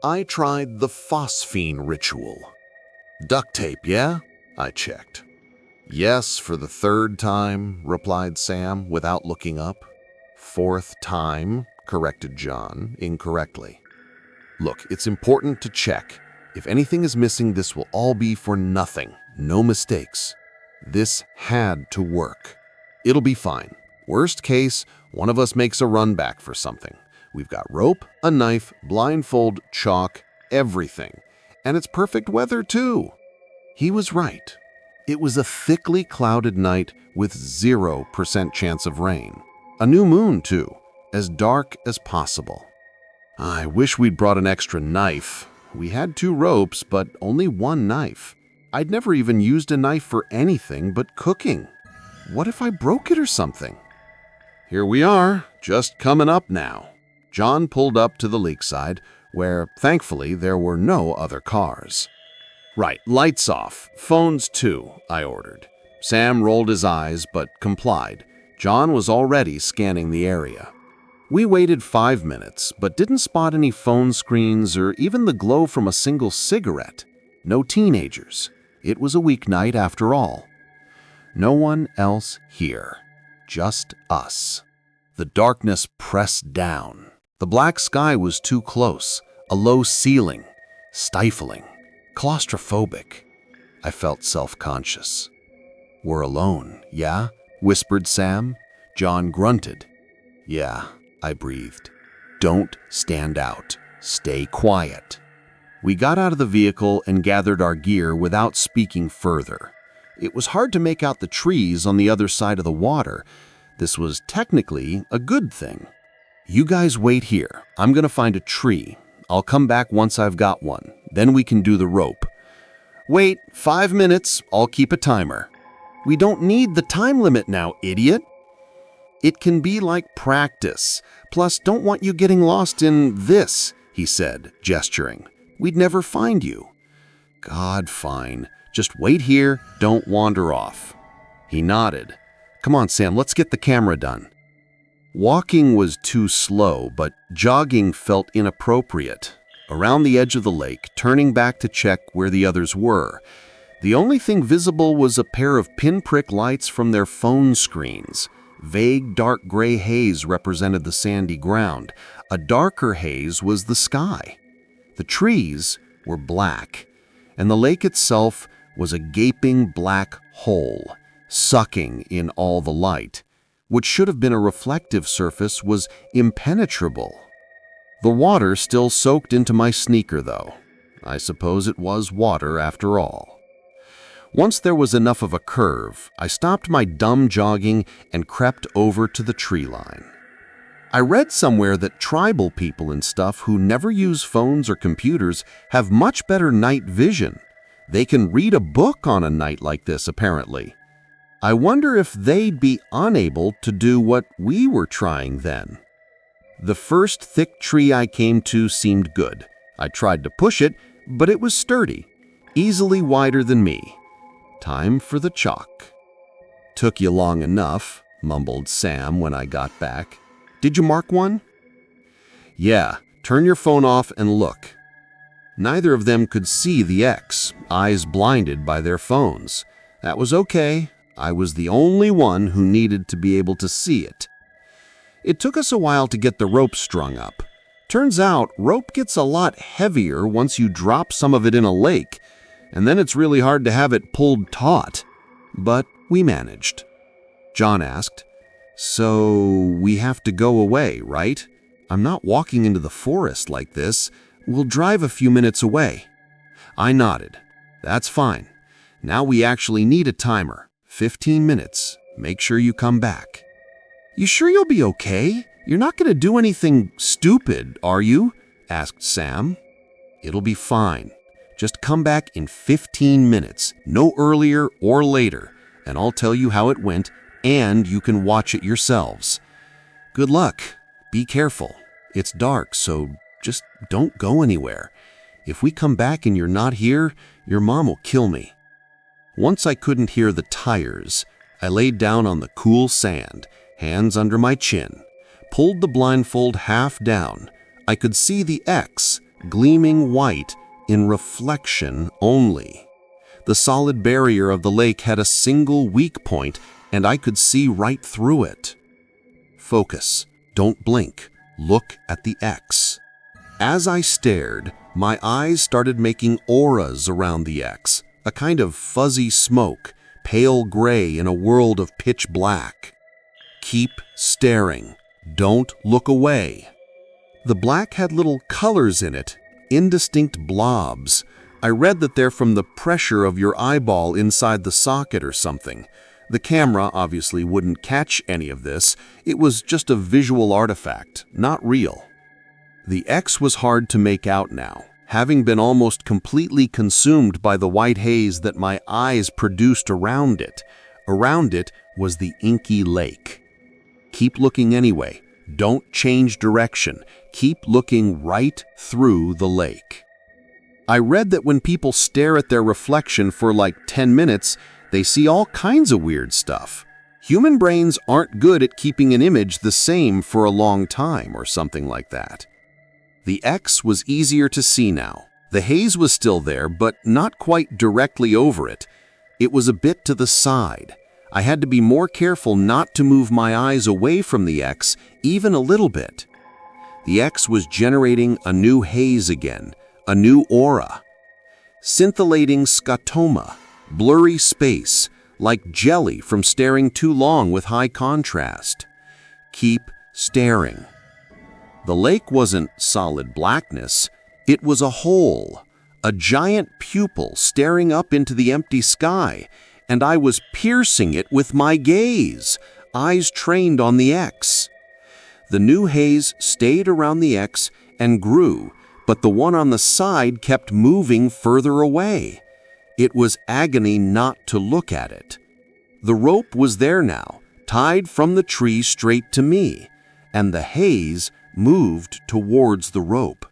I tried the Phosphene Ritual. Duct tape, yeah? I checked. Yes, for the third time, replied Sam without looking up. Fourth time, corrected John incorrectly. Look, it's important to check. If anything is missing, this will all be for nothing. No mistakes. This had to work. It'll be fine. Worst case, one of us makes a run back for something. We've got rope, a knife, blindfold, chalk, everything. And it's perfect weather, too. He was right. It was a thickly clouded night with 0% chance of rain. A new moon, too, as dark as possible. I wish we'd brought an extra knife. We had 2 ropes, but only 1 knife. I'd never even used a knife for anything but cooking. What if I broke it or something? Here we are, just coming up now. John pulled up to the lakeside, where, thankfully, there were no other cars. Right, lights off, phones too, I ordered. Sam rolled his eyes, but complied. John was already scanning the area. We waited 5 minutes, but didn't spot any phone screens or even the glow from a single cigarette. No teenagers. It was a weeknight after all. No one else here. Just us. The darkness pressed down. The black sky was too close. A low ceiling. Stifling. Claustrophobic. I felt self-conscious. We're alone, yeah? Whispered Sam. John grunted. Yeah, I breathed. Don't stand out. Stay quiet. We got out of the vehicle and gathered our gear without speaking further. It was hard to make out the trees on the other side of the water. This was technically a good thing. You guys wait here. I'm gonna find a tree. I'll come back once I've got one. Then we can do the rope. Wait, 5 minutes. I'll keep a timer. We don't need the time limit now, idiot. It can be like practice. Plus, don't want you getting lost in this, he said, gesturing. We'd never find you. God, fine. Just wait here, don't wander off. He nodded. Come on, Sam, let's get the camera done. Walking was too slow, but jogging felt inappropriate. Around the edge of the lake, turning back to check where the others were. The only thing visible was a pair of pinprick lights from their phone screens. Vague dark gray haze represented the sandy ground. A darker haze was the sky. The trees were black, and the lake itself was a gaping black hole, sucking in all the light. What should have been a reflective surface was impenetrable. The water still soaked into my sneaker, though. I suppose it was water after all. Once there was enough of a curve, I stopped my dumb jogging and crept over to the tree line. I read somewhere that tribal people and stuff who never use phones or computers have much better night vision. They can read a book on a night like this, apparently. I wonder if they'd be unable to do what we were trying then. The first thick tree I came to seemed good. I tried to push it, but it was sturdy, easily wider than me. Time for the chalk. Took you long enough, mumbled Sam when I got back. Did you mark one? Yeah, turn your phone off and look. Neither of them could see the X, eyes blinded by their phones. That was okay. I was the only one who needed to be able to see it. It took us a while to get the rope strung up. Turns out, rope gets a lot heavier once you drop some of it in a lake, and then it's really hard to have it pulled taut. But we managed. John asked, So we have to go away, right? I'm not walking into the forest like this. We'll drive a few minutes away. I nodded. That's fine. Now we actually need a timer. 15 minutes. Make sure you come back. You sure you'll be okay? You're not going to do anything stupid, are you? Asked Sam. It'll be fine. Just come back in 15 minutes, no earlier or later, and I'll tell you how it went, and you can watch it yourselves. Good luck. Be careful. It's dark, so just don't go anywhere. If we come back and you're not here, your mom will kill me. Once I couldn't hear the tires, I laid down on the cool sand, hands under my chin, pulled the blindfold half down. I could see the X, gleaming white in reflection only. The solid barrier of the lake had a single weak point, and I could see right through it. Focus. Don't blink. Look at the X. As I stared, my eyes started making auras around the X, a kind of fuzzy smoke, pale gray in a world of pitch black. Keep staring. Don't look away. The black had little colors in it, indistinct blobs. I read that they're from the pressure of your eyeball inside the socket or something. The camera obviously wouldn't catch any of this. It was just a visual artifact, not real. The X was hard to make out now, having been almost completely consumed by the white haze that my eyes produced around it. Around it was the inky lake. Keep looking anyway. Don't change direction. Keep looking right through the lake. I read that when people stare at their reflection for like 10 minutes, they see all kinds of weird stuff. Human brains aren't good at keeping an image the same for a long time or something like that. The X was easier to see now. The haze was still there, but not quite directly over it. It was a bit to the side. I had to be more careful not to move my eyes away from the X, even a little bit. The X was generating a new haze again, a new aura. Scintillating scotoma, blurry space, like jelly from staring too long with high contrast. Keep staring. The lake wasn't solid blackness. It was a hole, a giant pupil staring up into the empty sky, and I was piercing it with my gaze, eyes trained on the X. The new haze stayed around the X and grew, but the one on the side kept moving further away. It was agony not to look at it. The rope was there now, tied from the tree straight to me, and the haze moved towards the rope.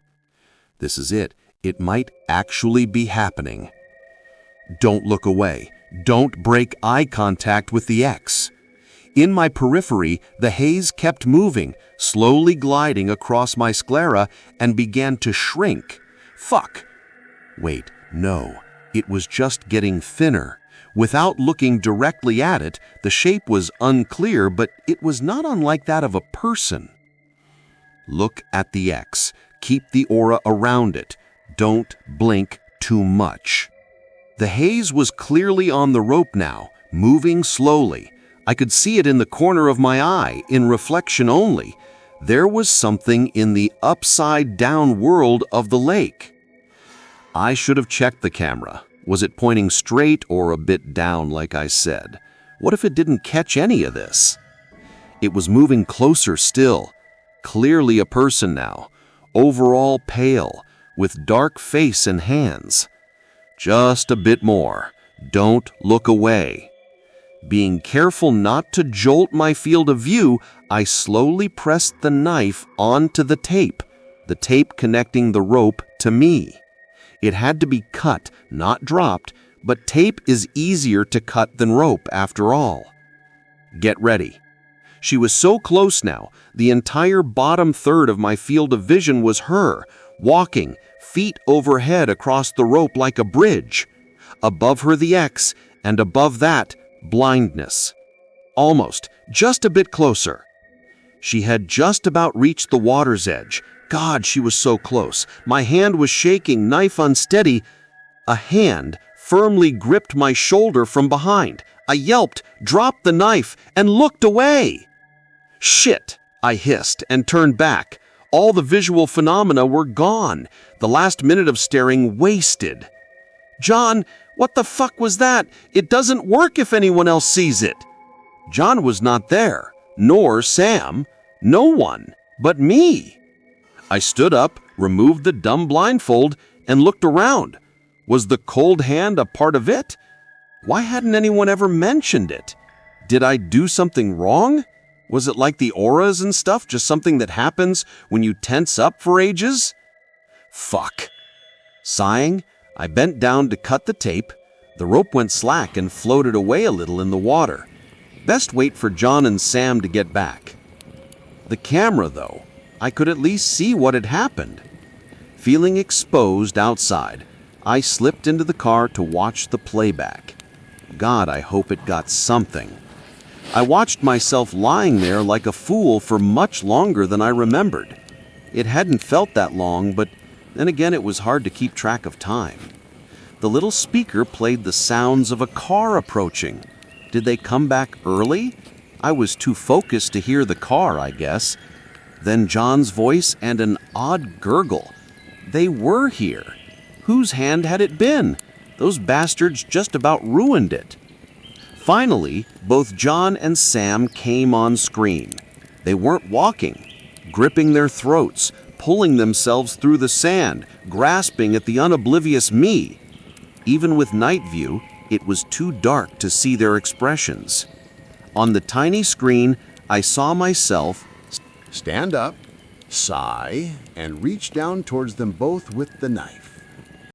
This is it. It might actually be happening. Don't look away. Don't break eye contact with the X. In my periphery, the haze kept moving, slowly gliding across my sclera and began to shrink. Fuck. Wait, no. It was just getting thinner. Without looking directly at it, the shape was unclear, but it was not unlike that of a person. Look at the X. Keep the aura around it. Don't blink too much. The haze was clearly on the rope now, moving slowly. I could see it in the corner of my eye, in reflection only. There was something in the upside-down world of the lake. I should have checked the camera. Was it pointing straight or a bit down like I said? What if it didn't catch any of this? It was moving closer still. Clearly a person now, overall pale, with dark face and hands. Just a bit more. Don't look away. Being careful not to jolt my field of view, I slowly pressed the knife onto the tape connecting the rope to me. It had to be cut, not dropped, but tape is easier to cut than rope after all. Get ready. She was so close now, the entire bottom third of my field of vision was her, walking, feet overhead across the rope like a bridge. Above her the X, and above that, blindness. Almost, just a bit closer. She had just about reached the water's edge. God, she was so close. My hand was shaking, knife unsteady. A hand firmly gripped my shoulder from behind. I yelped, dropped the knife, and looked away. Shit, I hissed and turned back. All the visual phenomena were gone. The last minute of staring wasted. John, what the fuck was that? It doesn't work if anyone else sees it. John was not there, nor Sam. No one but me. I stood up, removed the dumb blindfold, and looked around. Was the cold hand a part of it? Why hadn't anyone ever mentioned it? Did I do something wrong? Was it like the auras and stuff, just something that happens when you tense up for ages? Fuck. Sighing, I bent down to cut the tape. The rope went slack and floated away a little in the water. Best wait for John and Sam to get back. The camera, though, I could at least see what had happened. Feeling exposed outside, I slipped into the car to watch the playback. God, I hope it got something. I watched myself lying there like a fool for much longer than I remembered. It hadn't felt that long, but then again it was hard to keep track of time. The little speaker played the sounds of a car approaching. Did they come back early? I was too focused to hear the car, I guess. Then John's voice and an odd gurgle. They were here. Whose hand had it been? Those bastards just about ruined it. Finally, both John and Sam came on screen. They weren't walking, gripping their throats, pulling themselves through the sand, grasping at the unoblivious me. Even with night view, it was too dark to see their expressions. On the tiny screen, I saw myself stand up, sigh, and reach down towards them both with the knife.